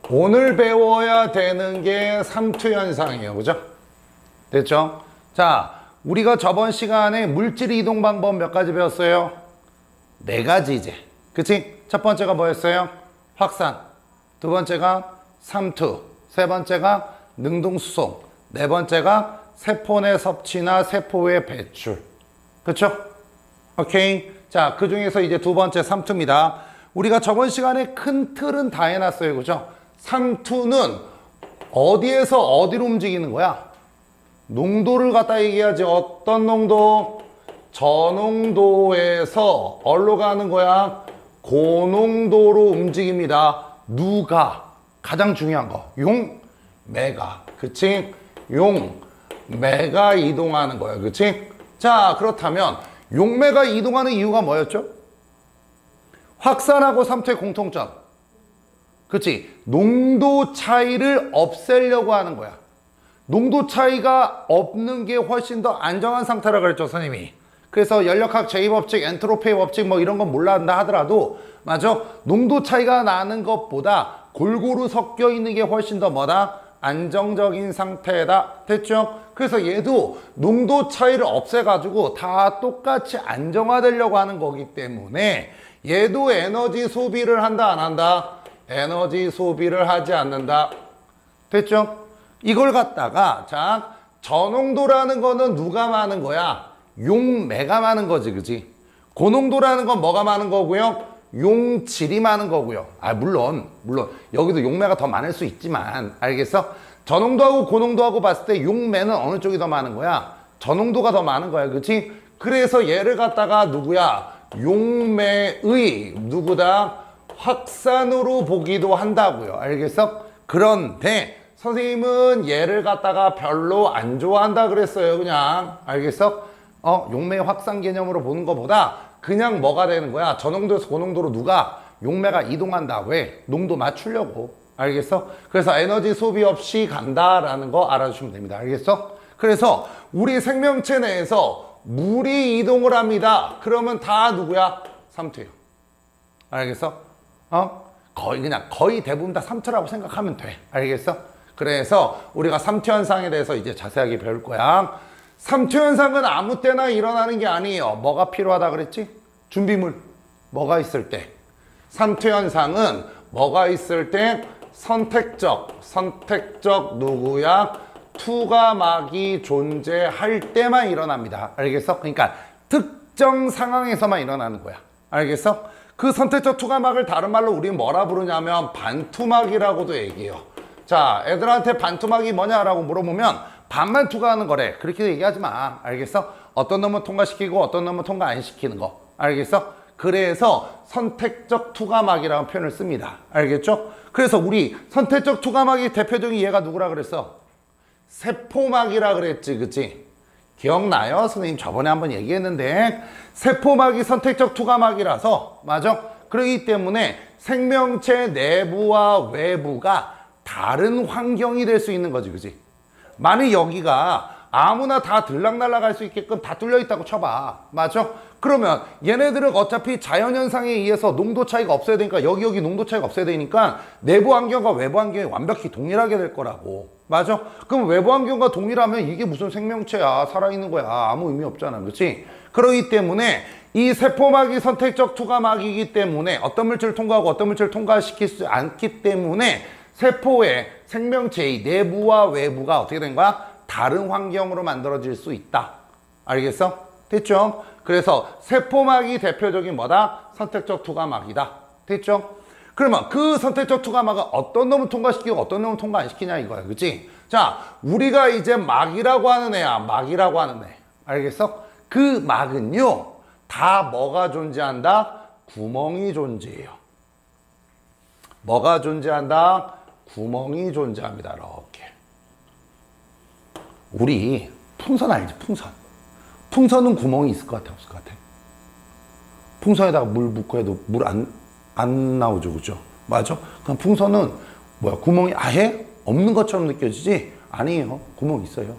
오늘 배워야 되는 게 삼투현상이에요. 그죠? 됐죠? 자, 우리가 저번 시간에 물질 이동 방법 몇 가지 배웠어요? 네 가지 이제. 그치? 첫 번째가 뭐였어요? 확산. 두 번째가 삼투. 세 번째가 능동수송. 네 번째가 세포 내 섭취나 세포의 배출. 그쵸? 오케이. 자, 그 중에서 이제 두 번째 삼투입니다. 우리가 저번 시간에 큰 틀은 다 해놨어요. 그죠? 삼투는 어디에서 어디로 움직이는 거야? 농도를 갖다 얘기하지. 어떤 농도? 저농도에서 어디로 가는 거야? 고농도로 움직입니다. 누가? 가장 중요한 거. 용, 매가. 그치? 용, 매가 이동하는 거야. 그치? 자, 그렇다면 용매가 이동하는 이유가 뭐였죠? 확산하고 삼투의 공통점. 그치? 농도 차이를 없애려고 하는 거야. 농도 차이가 없는 게 훨씬 더 안정한 상태라 그랬죠, 선생님이. 그래서 연력학 제2법칙, 엔트로피의 법칙 뭐 이런 건 몰란다 하더라도 맞아? 농도 차이가 나는 것보다 골고루 섞여 있는 게 훨씬 더 뭐다? 안정적인 상태다. 됐죠? 그래서 얘도 농도 차이를 없애가지고 다 똑같이 안정화되려고 하는 거기 때문에 얘도 에너지 소비를 한다, 안 한다? 에너지 소비를 하지 않는다. 됐죠? 이걸 갖다가 자, 저농도라는 거는 누가 많은 거야? 용매가 많은 거지, 그지? 고농도라는 건 뭐가 많은 거고요? 용질이 많은 거고요. 아, 물론 여기도 용매가 더 많을 수 있지만 알겠어? 저농도하고 고농도하고 봤을 때 용매는 어느 쪽이 더 많은 거야? 저농도가 더 많은 거야, 그치? 그래서 얘를 갖다가 누구야? 용매의 누구다? 확산으로 보기도 한다고요. 알겠어? 그런데 선생님은 얘를 갖다가 별로 안 좋아한다 그랬어요. 그냥 알겠어? 용매 확산 개념으로 보는 것보다 그냥 뭐가 되는 거야? 저농도에서 고농도로 누가? 용매가 이동한다. 왜? 농도 맞추려고. 알겠어? 그래서 에너지 소비 없이 간다라는 거 알아주시면 됩니다. 알겠어? 그래서 우리 생명체 내에서 물이 이동을 합니다. 그러면 다 누구야? 삼투예요. 알겠어? 거의 대부분 다 삼투라고 생각하면 돼. 알겠어? 그래서 우리가 삼투 현상에 대해서 이제 자세하게 배울 거야. 삼투 현상은 아무 때나 일어나는 게 아니에요. 뭐가 필요하다 그랬지? 준비물. 뭐가 있을 때? 삼투 현상은 뭐가 있을 때? 선택적 누구야? 투과막이 존재할 때만 일어납니다. 알겠어? 그러니까 특정 상황에서만 일어나는 거야. 알겠어? 그 선택적 투과막을 다른 말로 우리는 뭐라 부르냐면 반투막이라고도 얘기해요. 자, 애들한테 반투막이 뭐냐라고 물어보면 반만 투과하는 거래. 그렇게 얘기하지 마. 알겠어? 어떤 놈은 통과시키고 어떤 놈은 통과 안 시키는 거. 알겠어? 그래서 선택적 투과막이라는 표현을 씁니다. 알겠죠? 그래서 우리 선택적 투과막이 대표적인 얘가 누구라 그랬어? 세포막이라 그랬지, 그치? 기억나요? 선생님 저번에 한번 얘기했는데 세포막이 선택적 투과막이라서 맞아? 그렇기 때문에 생명체 내부와 외부가 다른 환경이 될 수 있는 거지, 그치? 만약 여기가 아무나 다 들락날락 할 수 있게끔 다 뚫려 있다고 쳐봐. 맞아? 그러면 얘네들은 어차피 자연현상에 의해서 농도 차이가 없어야 되니까 여기 농도 차이가 없어야 되니까 내부 환경과 외부 환경이 완벽히 동일하게 될 거라고. 맞아? 그럼 외부 환경과 동일하면 이게 무슨 생명체야? 살아있는 거야. 아무 의미 없잖아. 그렇지? 그렇기 때문에 이 세포막이 선택적 투과막이기 때문에 어떤 물질을 통과하고 어떤 물질을 통과시킬 수 않기 때문에 세포의 생명체의 내부와 외부가 어떻게 된 거야? 다른 환경으로 만들어질 수 있다. 알겠어? 됐죠? 그래서 세포막이 대표적인 뭐다? 선택적 투과막이다. 됐죠? 그러면 그 선택적 투과막은 어떤 놈을 통과시키고 어떤 놈을 통과 안 시키냐 이거야. 그치? 자, 우리가 이제 막이라고 하는 애야. 막이라고 하는 애. 알겠어? 그 막은요. 다 뭐가 존재한다? 구멍이 존재해요. 뭐가 존재한다? 구멍이 존재합니다. 이렇게. 우리 풍선 알지? 풍선. 풍선은 구멍이 있을 것 같아? 없을 것 같아? 풍선에다가 물 붓고 해도 물 안 나오죠. 그죠? 맞아? 그럼 풍선은 뭐야? 구멍이 아예 없는 것처럼 느껴지지? 아니에요. 구멍 있어요.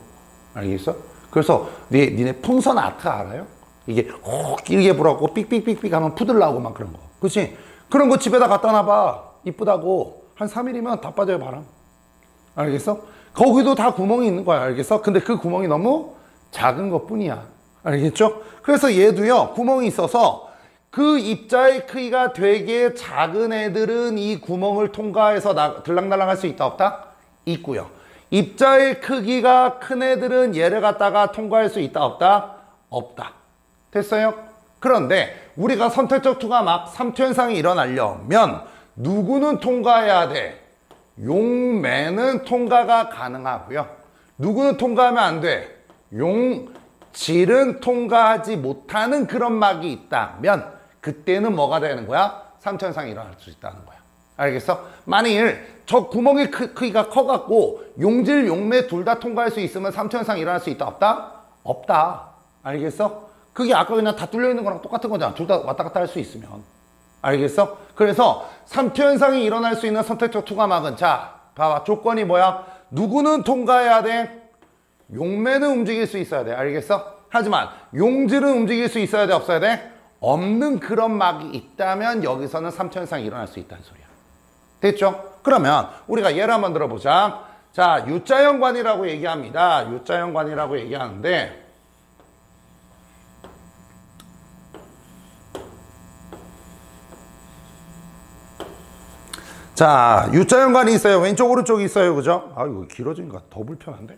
알겠어? 그래서 니네 풍선 아트 알아요? 이게 혹 길게 불어갖고 삑삑삑삑 하면 푸들 나오고 막 그런 거. 그치? 그런 거 집에다 갖다 놔봐. 이쁘다고. 한 3일이면 다 빠져요, 바람. 알겠어? 거기도 다 구멍이 있는 거야. 알겠어? 근데 그 구멍이 너무 작은 것 뿐이야. 알겠죠? 그래서 얘도요, 구멍이 있어서 그 입자의 크기가 되게 작은 애들은 이 구멍을 통과해서 들락날락 할 수 있다, 없다? 있고요. 입자의 크기가 큰 애들은 얘를 갖다가 통과할 수 있다, 없다? 없다. 됐어요? 그런데 우리가 선택적 투과막 3투 현상이 일어나려면 누구는 통과해야 돼? 용매는 통과가 가능하고요. 누구는 통과하면 안 돼? 용질은 통과하지 못하는 그런 막이 있다면 그때는 뭐가 되는 거야? 3투 현상이 일어날 수 있다는 거야. 알겠어? 만일 저 구멍의 크기가 커갖고 용질, 용매 둘 다 통과할 수 있으면 3투 현상이 일어날 수 있다, 없다? 없다. 알겠어? 그게 아까 그냥 다 뚫려 있는 거랑 똑같은 거잖아. 둘 다 왔다 갔다 할 수 있으면. 알겠어? 그래서 3투 현상이 일어날 수 있는 선택적 투과막은, 자, 봐봐. 조건이 뭐야? 누구는 통과해야 돼? 용매는 움직일 수 있어야 돼. 알겠어? 하지만 용질은 움직일 수 있어야 돼, 없어야 돼? 없는 그런 막이 있다면 여기서는 3투 현상이 일어날 수 있다는 소리야. 됐죠? 그러면 우리가 예를 한번 들어보자. 자, U자형관이라고 얘기합니다. U자형관이라고 얘기하는데, 자, U자형관이 있어요. 왼쪽, 오른쪽이 있어요. 그죠? 아, 이거 길어지니까 더 불편한데?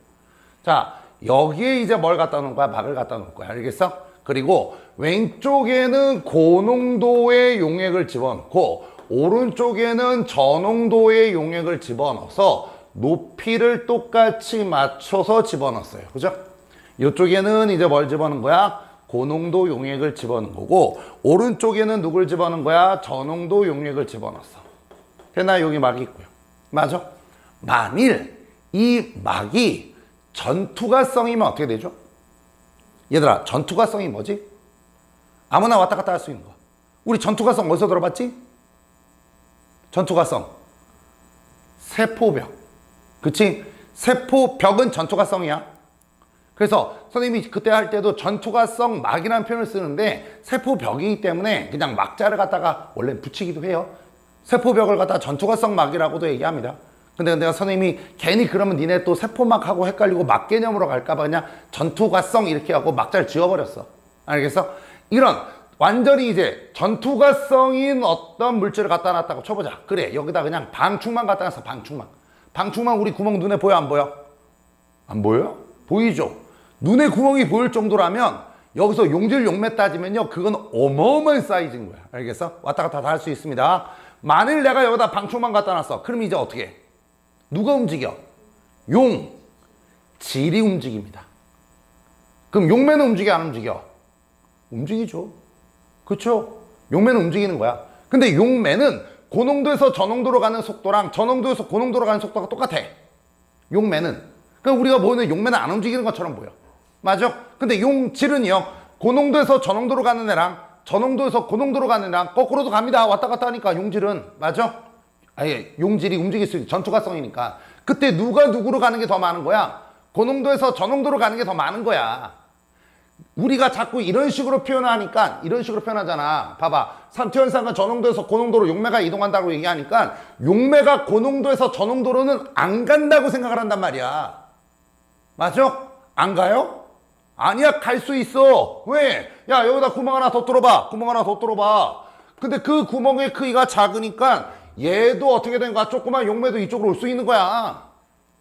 자, 여기에 이제 뭘 갖다 놓은 거야? 막을 갖다 놓을 거야. 알겠어? 그리고 왼쪽에는 고농도의 용액을 집어넣고, 오른쪽에는 저농도의 용액을 집어넣어서 높이를 똑같이 맞춰서 집어넣었어요. 그죠? 이쪽에는 이제 뭘 집어넣은 거야? 고농도 용액을 집어넣은 거고, 오른쪽에는 누굴 집어넣은 거야? 저농도 용액을 집어넣었어. 됐나? 여기 막이 있고요. 맞아? 만일 이 막이 전투가성이면 어떻게 되죠? 얘들아, 전투가성이 뭐지? 아무나 왔다 갔다 할 수 있는 거. 우리 전투가성 어디서 들어봤지? 전투가성. 세포벽. 그치? 세포벽은 전투가성이야. 그래서 선생님이 그때 할 때도 전투가성 막이라는 표현을 쓰는데 세포벽이기 때문에 그냥 막자를 갖다가 원래 붙이기도 해요. 세포벽을 갖다가 전투가성 막이라고도 얘기합니다. 근데 내가 선생님이 괜히 그러면 니네 또 세포막하고 헷갈리고 막 개념으로 갈까봐 그냥 전투가성 이렇게 하고 막자를 지워버렸어. 알겠어? 이런 완전히 이제 전투가성인 어떤 물질을 갖다 놨다고 쳐보자. 그래, 여기다 그냥 방충망 갖다 놨어. 방충망. 방충망 우리 구멍 눈에 보여, 안 보여? 안 보여? 보이죠? 눈에 구멍이 보일 정도라면 여기서 용질, 용매 따지면요, 그건 어마어마한 사이즈인 거야. 알겠어? 왔다 갔다 다 할 수 있습니다. 만일 내가 여기다 방충망 갖다 놨어. 그럼 이제 어떻게 해? 누가 움직여? 질이 움직입니다. 그럼 용매는 움직여, 안 움직여? 움직이죠. 그쵸? 용매는 움직이는 거야. 근데 용매는 고농도에서 저농도로 가는 속도랑 저농도에서 고농도로 가는 속도가 똑같아. 용매는. 그러니까 우리가 보는 용매는 안 움직이는 것처럼 보여. 맞아? 근데 용질은요, 고농도에서 저농도로 가는 애랑 저농도에서 고농도로 가는 애랑 거꾸로도 갑니다. 왔다 갔다 하니까 용질은. 맞아? 아예 용질이 움직일 수 있는 전투가성이니까. 그때 누가 누구로 가는 게 더 많은 거야? 고농도에서 저농도로 가는 게 더 많은 거야. 우리가 자꾸 이런 식으로 표현하니까, 이런 식으로 표현하잖아. 봐봐. 3투 현상은 저농도에서 고농도로 용매가 이동한다고 얘기하니까 용매가 고농도에서 저농도로는 안 간다고 생각을 한단 말이야. 맞아? 안 가요? 아니야, 갈 수 있어. 왜? 야, 여기다 구멍 하나 더 뚫어봐. 구멍 하나 더 뚫어봐. 근데 그 구멍의 크기가 작으니까 얘도 어떻게 된 거야? 조그만 용매도 이쪽으로 올 수 있는 거야.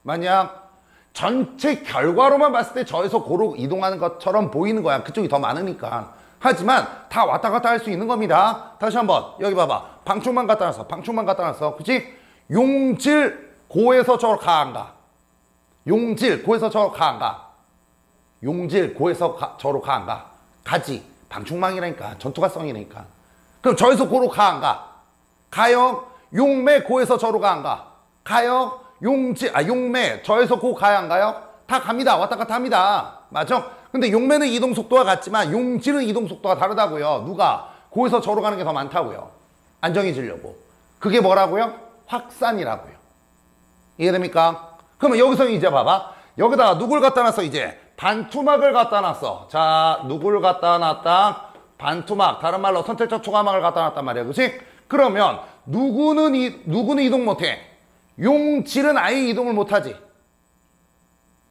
만약 전체 결과로만 봤을 때 저에서 고로 이동하는 것처럼 보이는 거야. 그쪽이 더 많으니까. 하지만 다 왔다 갔다 할 수 있는 겁니다. 다시 한번 여기 봐봐. 방충망 갖다 놨어. 방충망 갖다 놨어. 그치? 용질 고에서 저로 가, 안 가? 용질 고에서 저로 가, 안 가? 용질 고에서 저로 가, 안 가? 가지. 방충망이라니까. 전투가성이니까. 그럼 저에서 고로 가, 안 가? 가요. 용매 고에서 저로 가, 안 가? 가요. 용매 저에서 고 가야 안 가요? 다 갑니다. 왔다 갔다 합니다. 맞죠? 근데 용매는 이동 속도가 같지만 용질은 이동 속도가 다르다고요. 누가? 고에서 저로 가는 게 더 많다고요. 안정해지려고. 그게 뭐라고요? 확산이라고요. 이해됩니까? 그러면 여기서 이제 봐봐. 여기다가 누굴 갖다 놨어? 이제 반투막을 갖다 놨어. 자, 누굴 갖다 놨다? 반투막. 다른 말로 선택적 초과막을 갖다 놨단 말이야. 그치? 그러면 누구는 이동 못해? 용질은 아예 이동을 못하지.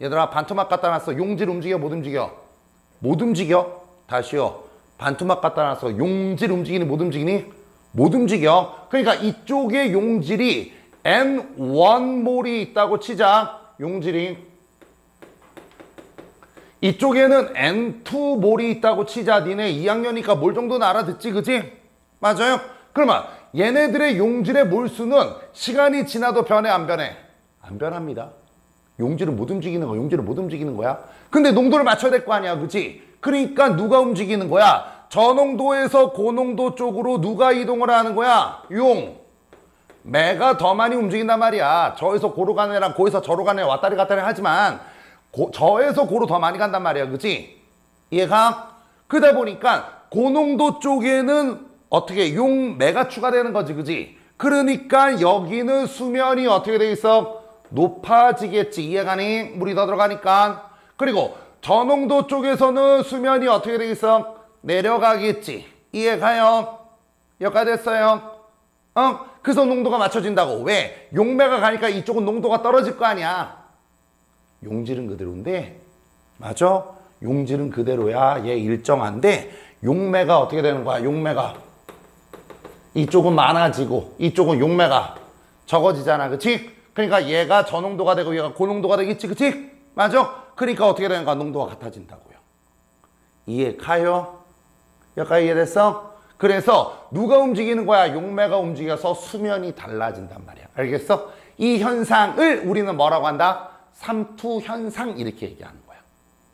얘들아, 반토막 갖다 놨어. 용질 움직여, 못 움직여? 못 움직여. 다시요. 반토막 갖다 놨어. 용질 움직이니, 못 움직이니? 못 움직여. 그러니까 이쪽에 용질이 N1몰이 있다고 치자. 용질이. 이쪽에는 N2몰이 있다고 치자. 니네 2학년이니까 몰 정도는 알아듣지, 그지? 맞아요? 그러면 얘네들의 용질의 몰수는 시간이 지나도 변해, 안 변해? 안 변합니다. 용질은 못 움직이는 거야. 용질은 못 움직이는 거야. 근데 농도를 맞춰야 될 거 아니야, 그지? 그러니까 누가 움직이는 거야? 저농도에서 고농도 쪽으로 누가 이동을 하는 거야? 매가 더 많이 움직인단 말이야. 저에서 고로 가는 애랑 고에서 저로 가는 애 왔다리 갔다리 하지만 저에서 고로 더 많이 간단 말이야, 그지? 이해가? 그러다 보니까 고농도 쪽에는 어떻게 매가 추가되는 거지, 그지? 그러니까 여기는 수면이 어떻게 돼 있어? 높아지겠지. 이해가니? 물이 더 들어가니까. 그리고 저농도 쪽에서는 수면이 어떻게 돼 있어? 내려가겠지. 이해가요? 여기까지 됐어요? 그래서 농도가 맞춰진다고. 왜? 용매가 가니까 이쪽은 농도가 떨어질 거 아니야. 용질은 그대로인데, 맞아? 용질은 그대로야. 얘 일정한데 용매가 어떻게 되는 거야? 용매가 이쪽은 많아지고 이쪽은 용매가 적어지잖아, 그치? 그러니까 얘가 저농도가 되고 얘가 고농도가 되겠지, 그치? 맞아? 그러니까 어떻게 되는 거야? 농도가 같아진다고요. 이해가요? 여기까지 이해됐어? 그래서 누가 움직이는 거야? 용매가 움직여서 수면이 달라진단 말이야. 알겠어? 이 현상을 우리는 뭐라고 한다? 삼투 현상, 이렇게 얘기하는 거야.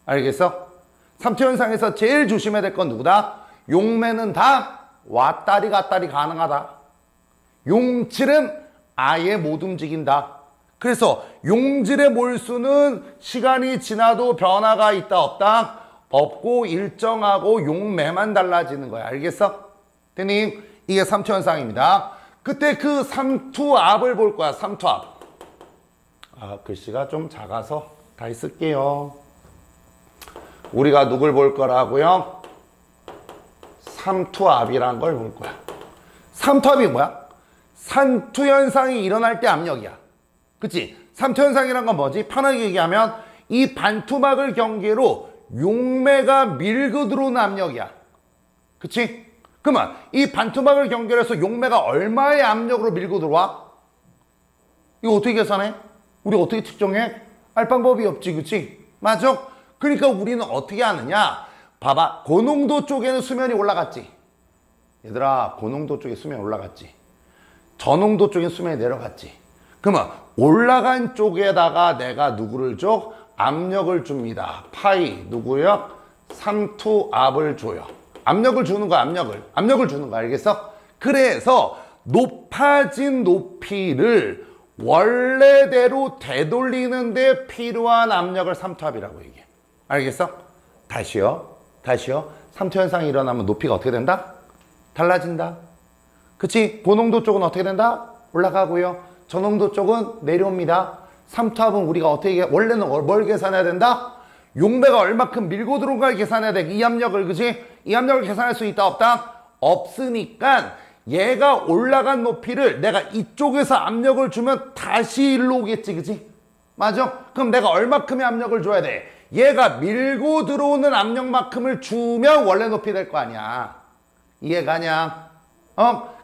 알겠어? 삼투 현상에서 제일 조심해야 될 건 누구다? 용매는 다 왔다리 갔다리 가능하다. 용질은 아예 못 움직인다. 그래서 용질의 몰수는 시간이 지나도 변화가 있다 없다? 없고 일정하고 용매만 달라지는 거야. 알겠어? 됐니? 이게 삼투 현상입니다. 그때 그 삼투압을 볼 거야. 삼투압. 글씨가 좀 작아서 다시 쓸게요. 우리가 누굴 볼 거라고요? 삼투압이란 걸 볼 거야. 삼투압이 뭐야? 삼투 현상이 일어날 때 압력이야. 그치? 삼투 현상이란 건 뭐지? 편하게 얘기하면 이 반투막을 경계로 용매가 밀고 들어오는 압력이야. 그치? 그러면 이 반투막을 경계로 해서 용매가 얼마의 압력으로 밀고 들어와? 이거 어떻게 계산해? 우리 어떻게 측정해? 알 방법이 없지, 그치? 맞아? 그러니까 우리는 어떻게 하느냐? 봐봐, 고농도 쪽에는 수면이 올라갔지. 얘들아, 고농도 쪽에 수면이 올라갔지. 저농도 쪽에 수면이 내려갔지. 그러면 올라간 쪽에다가 내가 누구를 줘? 압력을 줍니다. 파이 누구요? 삼투압을 줘요. 압력을 주는 거야. 압력을 주는 거야. 알겠어? 그래서 높아진 높이를 원래대로 되돌리는데 필요한 압력을 삼투압이라고 얘기해. 알겠어? 다시요. 삼투 현상이 일어나면 높이가 어떻게 된다? 달라진다. 그치? 고농도 쪽은 어떻게 된다? 올라가고요. 저농도 쪽은 내려옵니다. 삼투압은 우리가 어떻게, 원래는 뭘 계산해야 된다? 용매가 얼마큼 밀고 들어온가를 계산해야 돼. 이 압력을, 그치? 이 압력을 계산할 수 있다, 없다? 없으니까 얘가 올라간 높이를 내가 이쪽에서 압력을 주면 다시 일로 오겠지, 그치? 맞아? 그럼 내가 얼마큼의 압력을 줘야 돼? 얘가 밀고 들어오는 압력만큼을 주면 원래 높이 될 거 아니야. 이해가냐?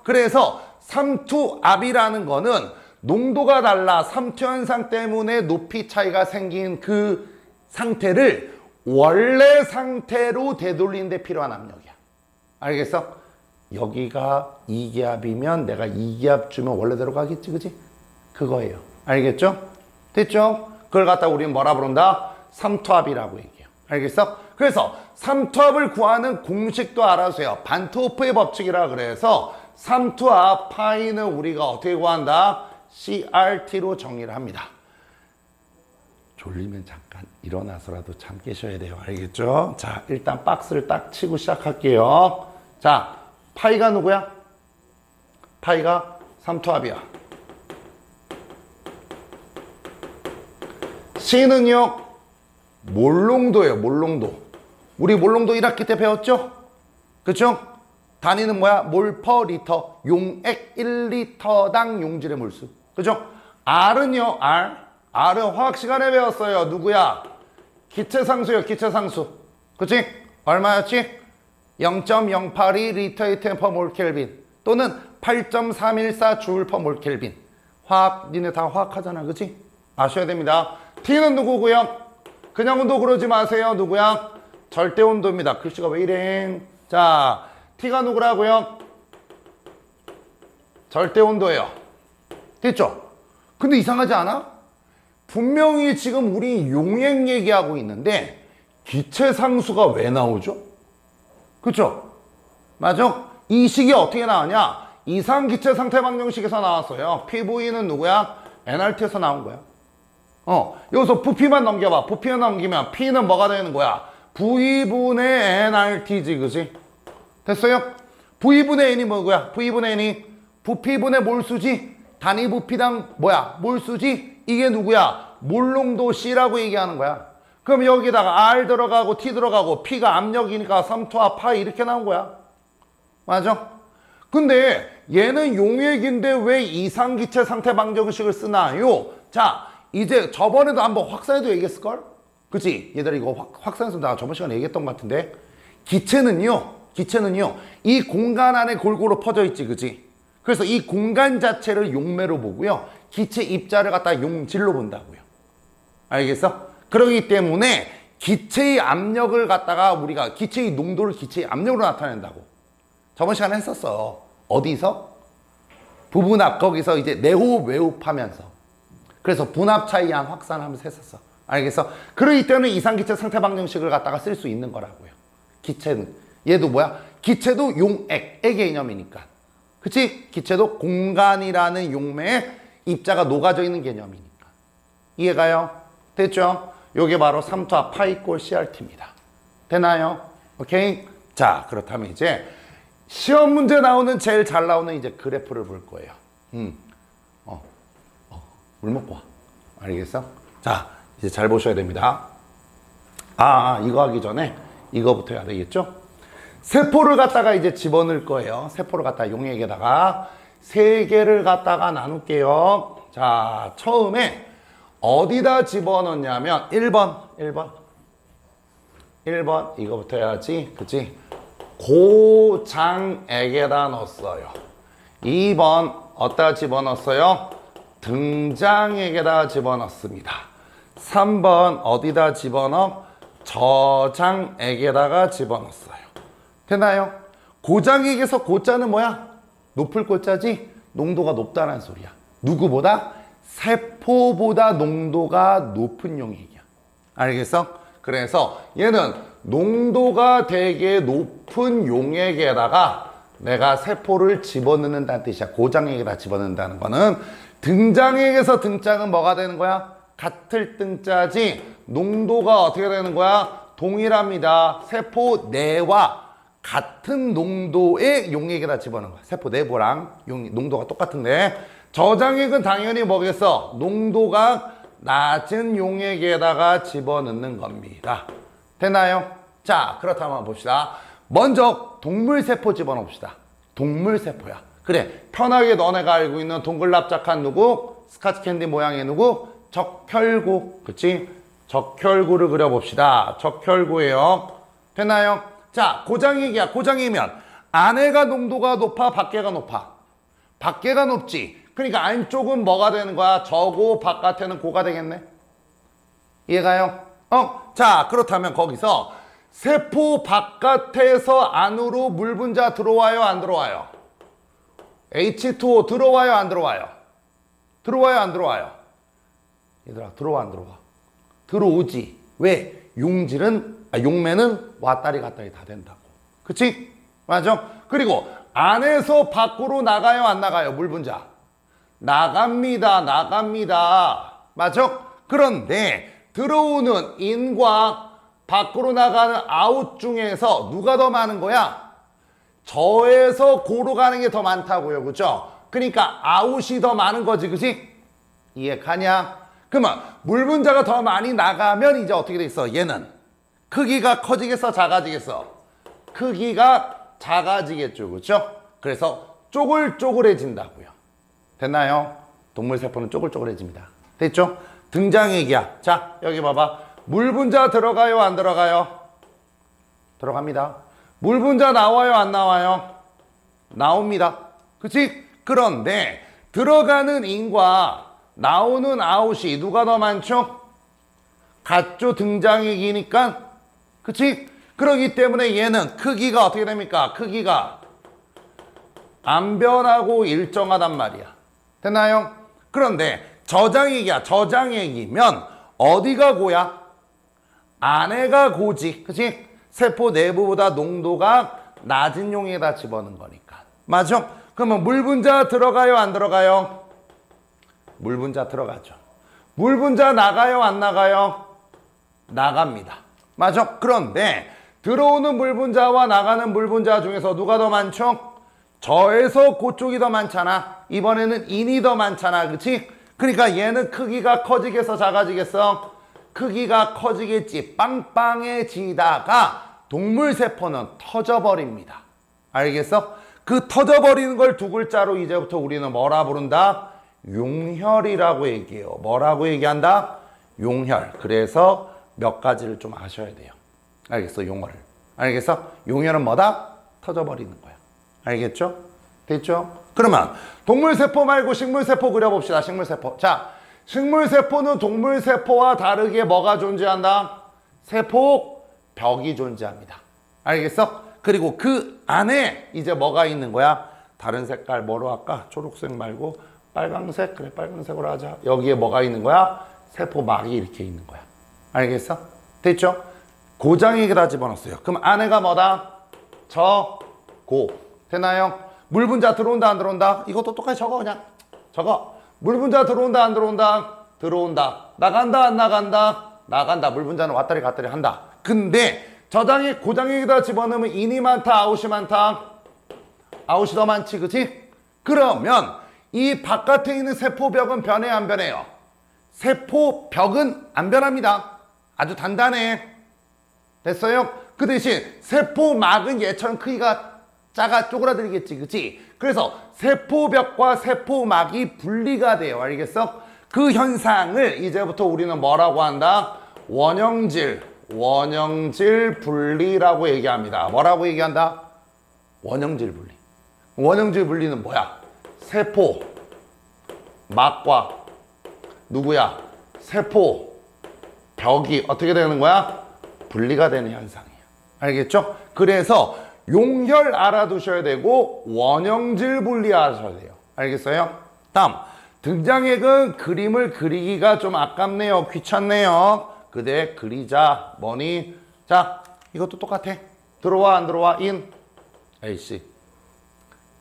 그래서 삼투압이라는 거는 농도가 달라 삼투 현상 때문에 높이 차이가 생긴 그 상태를 원래 상태로 되돌리는 데 필요한 압력이야. 알겠어? 여기가 2기압이면 내가 2기압 주면 원래대로 가겠지, 그지? 그거예요. 알겠죠? 됐죠? 그걸 갖다 우리는 뭐라 부른다? 삼투압이라고 얘기해요. 알겠어? 그래서 삼투압을 구하는 공식도 알아주세요. 반트호프의 법칙이라 그래서 삼투압 파이는 우리가 어떻게 구한다? CRT로 정의를 합니다. 졸리면 잠깐 일어나서라도 잠 깨셔야 돼요. 알겠죠? 자, 일단 박스를 딱 치고 시작할게요. 자, 파이가 누구야? 파이가 삼투압이야. C는요? 몰농도예요. 몰농도. 우리 몰농도 1학기 때 배웠죠? 그쵸? 단위는 뭐야? 몰 퍼 리터. 용액 1리터당 용질의 몰수. 그죠? R은요, R은 화학 시간에 배웠어요. 누구야? 기체상수요, 기체상수. 그치? 얼마였지? 0.082 리터의 템퍼 몰 켈빈 또는 8.314 주울 퍼 몰 켈빈. 화학, 니네 다 화학하잖아. 그치? 아셔야 됩니다. T는 누구고요? 그냥 온도 그러지 마세요. 누구야? 절대 온도입니다. 글씨가 왜 이래? 자, T가 누구라고요? 절대 온도예요. 됐죠? 근데 이상하지 않아? 분명히 지금 우리 용액 얘기하고 있는데 기체 상수가 왜 나오죠? 그쵸? 맞아? 이 식이 어떻게 나왔냐? 이상기체 상태 방정식에서 나왔어요. PV는 누구야? NRT에서 나온 거야. 여기서 부피만 넘겨봐. 부피만 넘기면 P는 뭐가 되는 거야? V분의 NRT지, 그지? 됐어요? V분의 N이 뭐야? V분의 N이 부피분의 몰수지? 단위 부피당 뭐야? 몰수지? 이게 누구야? 몰농도 C라고 얘기하는 거야. 그럼 여기다가 R 들어가고 T 들어가고 P가 압력이니까 삼투압 파이 이렇게 나온 거야. 맞아? 근데 얘는 용액인데 왜 이상기체 상태 방정식을 쓰나요? 자, 이제 저번에도 한번 확산에도 얘기했을걸? 그치? 얘들아 이거 확산에서 나 저번 시간에 얘기했던 것 같은데 기체는요 이 공간 안에 골고루 퍼져 있지, 그치? 그래서 이 공간 자체를 용매로 보고요 기체 입자를 갖다 용질로 본다고요. 알겠어? 그러기 때문에 기체의 압력을 갖다가 우리가 기체의 농도를 기체의 압력으로 나타낸다고 저번 시간에 했었어. 어디서? 부분압 거기서 이제 내호흡 외호흡하면서 그래서 분압 차이한 확산하면서 했었어. 알겠어? 그러기 때문에 이상기체 상태 방정식을 갖다가 쓸 수 있는 거라고요. 기체는 얘도 뭐야? 기체도 용액, 액의 개념이니까. 그치? 기체도 공간이라는 용매에 입자가 녹아져 있는 개념이니까. 이해가요? 됐죠? 요게 바로 삼투압 파이 꼴 CRT입니다. 되나요? 오케이? 자, 그렇다면 이제 시험 문제 나오는 제일 잘 나오는 이제 그래프를 볼 거예요. 물 먹고 와. 알겠어? 자, 이제 잘 보셔야 됩니다. 이거 하기 전에 이거부터 해야 되겠죠? 세포를 갖다가 이제 집어넣을 거예요. 세포를 갖다가 용액에다가 3개를 갖다가 나눌게요. 자, 처음에 어디다 집어넣냐면 1번 이거부터 해야지. 그치? 고장액에다 넣었어요. 2번 어디다 집어넣었어요? 등장액에다 집어넣습니다. 3번 어디다 집어넣어? 저장액에다가 집어넣었어요. 되나요? 고장액에서 고자는 뭐야? 높을 고자지? 농도가 높다는 소리야. 누구보다? 세포보다 농도가 높은 용액이야. 알겠어? 그래서 얘는 농도가 되게 높은 용액에다가 내가 세포를 집어넣는다는 뜻이야. 고장액에다 집어넣는다는 거는 등장액에서 등장은 뭐가 되는 거야? 같을 등자지 농도가 어떻게 되는 거야? 동일합니다. 세포 내와 같은 농도의 용액에다 집어넣는 거야. 세포 내부랑 농도가 똑같은데 저장액은 당연히 뭐겠어? 농도가 낮은 용액에다가 집어넣는 겁니다. 되나요? 자, 그렇다면 봅시다. 먼저 동물세포 집어넣읍시다. 동물세포야. 그래, 편하게 너네가 알고 있는 동글납작한 누구? 스카치 캔디 모양의 누구? 적혈구. 그치? 적혈구를 그려봅시다. 적혈구예요. 되나요? 자, 고장액이야. 고장이면 안에가 농도가 높아? 밖에가 높아? 밖에가 높지. 그러니까 안쪽은 뭐가 되는 거야? 저고 바깥에는 고가 되겠네. 이해가요? 자, 그렇다면 거기서 세포 바깥에서 안으로 물 분자 들어와요? 안 들어와요? H2O 들어와요? 안 들어와요? 들어와요? 안 들어와요? 얘들아, 들어와? 안 들어와? 들어오지. 왜? 용매는 왔다리 갔다리 다 된다고. 그치? 맞아? 그리고 안에서 밖으로 나가요? 안 나가요? 물 분자. 나갑니다. 맞아? 그런데 들어오는 인과 밖으로 나가는 아웃 중에서 누가 더 많은 거야? 저에서 고로 가는 게 더 많다고요. 그죠? 그러니까 아웃이 더 많은 거지. 그치? 이해가냐? 그러면 물 분자가 더 많이 나가면 이제 어떻게 돼 있어? 얘는 크기가 커지겠어? 작아지겠어? 크기가 작아지겠죠. 그렇죠? 그래서 쪼글쪼글해진다고요. 됐나요? 동물세포는 쪼글쪼글해집니다. 됐죠? 등장얘기야. 자, 여기 봐봐. 물 분자 들어가요? 안 들어가요? 들어갑니다. 물 분자 나와요? 안 나와요? 나옵니다. 그치? 그런데 들어가는 인과 나오는 아웃이 누가 더 많죠? 같죠? 등장얘기니까. 그치? 그러기 때문에 얘는 크기가 어떻게 됩니까? 크기가 안 변하고 일정하단 말이야. 됐나요? 그런데 저장얘기야. 저장얘기면 어디가 고야? 안에가 고지. 그치? 세포 내부보다 농도가 낮은 용에다 집어넣는 거니까. 맞죠? 그러면 물 분자 들어가요? 안 들어가요? 물 분자 들어가죠. 물 분자 나가요? 안 나가요? 나갑니다. 맞죠? 그런데 들어오는 물 분자와 나가는 물 분자 중에서 누가 더 많죠? 저에서 그쪽이 더 많잖아. 이번에는 인이 더 많잖아. 그치? 그러니까 얘는 크기가 커지겠어? 작아지겠어? 크기가 커지겠지. 빵빵해지다가 동물세포는 터져버립니다. 알겠어? 그 터져버리는 걸 두 글자로 이제부터 우리는 뭐라 부른다? 용혈이라고 얘기해요. 뭐라고 얘기한다? 용혈. 그래서 몇 가지를 좀 아셔야 돼요. 알겠어? 용어를. 알겠어? 용혈은 뭐다? 터져버리는 거야. 알겠죠? 됐죠? 그러면 동물세포 말고 식물세포 그려봅시다. 식물세포. 자, 식물세포는 동물세포와 다르게 뭐가 존재한다? 세포벽이 존재합니다. 알겠어? 그리고 그 안에 이제 뭐가 있는 거야? 다른 색깔 뭐로 할까? 초록색 말고 빨강색? 그래, 빨강색으로 하자. 여기에 뭐가 있는 거야? 세포막이 이렇게 있는 거야. 알겠어? 됐죠? 고장에다 집어넣었어요. 그럼 안에가 뭐다? 고. 되나요? 물 분자 들어온다, 안 들어온다? 이것도 똑같이 적어, 그냥. 적어. 물 분자 들어온다, 안 들어온다? 들어온다. 나간다, 안 나간다? 나간다. 물 분자는 왔다리 갔다리 한다. 근데 저장에 고장에다 집어넣으면 인이 많다, 아웃이 많다? 아웃이 더 많지, 그치? 그러면 이 바깥에 있는 세포벽은 변해, 안 변해요? 세포벽은 안 변합니다. 아주 단단해. 됐어요? 그 대신 세포막은 얘처럼 크기가 작아 쪼그라들겠지, 그치? 그래서 세포벽과 세포막이 분리가 돼요. 알겠어? 그 현상을 이제부터 우리는 뭐라고 한다? 원형질 분리라고 얘기합니다. 뭐라고 얘기한다? 원형질 분리. 원형질 분리는 뭐야? 세포 막과 누구야? 세포 벽이 어떻게 되는 거야? 분리가 되는 현상이에요. 알겠죠? 그래서 용혈 알아두셔야 되고 원형질 분리 하셔야 돼요. 알겠어요? 다음 등장액은 그림을 그리기가 좀 아깝네요. 귀찮네요. 그대 그리자. 뭐니? 자, 이것도 똑같아. 들어와 안 들어와? 인. 에이씨.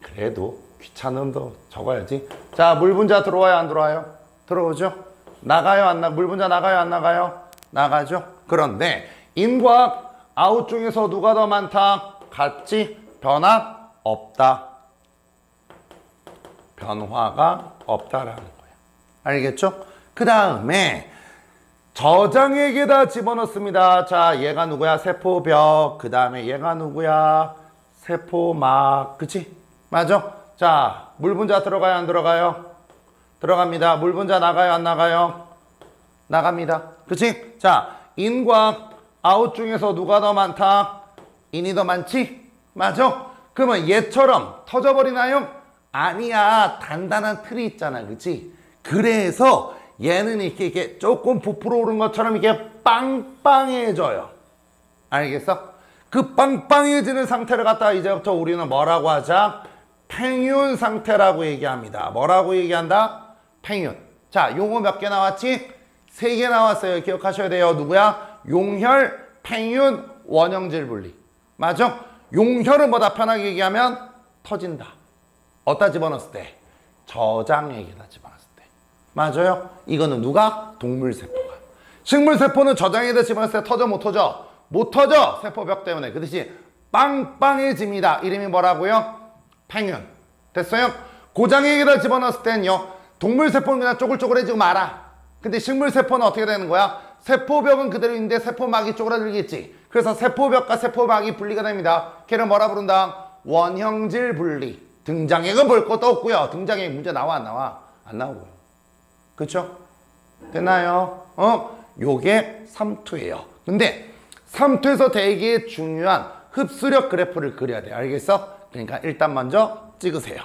그래도 귀찮은 거 적어야지. 자, 물 분자 들어와요 안 들어와요? 들어오죠? 나가요 안 나? 물 분자 나가요 안 나가요? 나가죠? 그런데 인과 아웃 중에서 누가 더 많다? 같지? 변화 없다. 변화가 없다라는 거예요. 알겠죠? 그 다음에 저장액에다 집어넣습니다. 자, 얘가 누구야? 세포벽. 그 다음에 얘가 누구야? 세포막. 그치? 맞아? 자, 물 분자 들어가요 안 들어가요? 들어갑니다. 물 분자 나가요 안 나가요? 나갑니다. 그치? 자, 인과 아웃 중에서 누가 더 많다? 인이 더 많지? 맞아? 그러면 얘처럼 터져버리나요? 아니야. 단단한 틀이 있잖아. 그치? 그래서 얘는 이렇게 조금 부풀어 오른 것처럼 이게 빵빵해져요. 알겠어? 그 빵빵해지는 상태를 갖다가 이제부터 우리는 뭐라고 하자? 팽윤 상태라고 얘기합니다. 뭐라고 얘기한다? 팽윤. 자, 용어 몇 개 나왔지? 3개 나왔어요. 기억하셔야 돼요. 누구야? 용혈, 팽윤, 원형질 분리. 맞아? 용혈은 뭐다? 편하게 얘기하면 터진다. 어디다 집어넣었을 때? 저장액에다 집어넣었을 때. 맞아요? 이거는 누가? 동물세포가. 식물세포는 저장액에다 집어넣었을 때 터져 못 터져? 못 터져. 세포벽 때문에. 그 대신 빵빵해집니다. 이름이 뭐라고요? 팽윤. 됐어요? 고장액에다 집어넣었을 때는요. 동물세포는 그냥 쪼글쪼글해지고 말아. 근데 식물세포는 어떻게 되는 거야? 세포벽은 그대로 있는데 세포막이 쪼그라들겠지. 그래서 세포벽과 세포막이 분리가 됩니다. 걔를 뭐라 부른다? 원형질 분리. 등장액은 볼 것도 없고요. 등장액 문제 나와 안 나와? 안 나오고요. 그쵸? 됐나요? 요게 3투예요. 근데 3투에서 되게 중요한 흡수력 그래프를 그려야 돼. 알겠어? 그러니까 일단 먼저 찍으세요.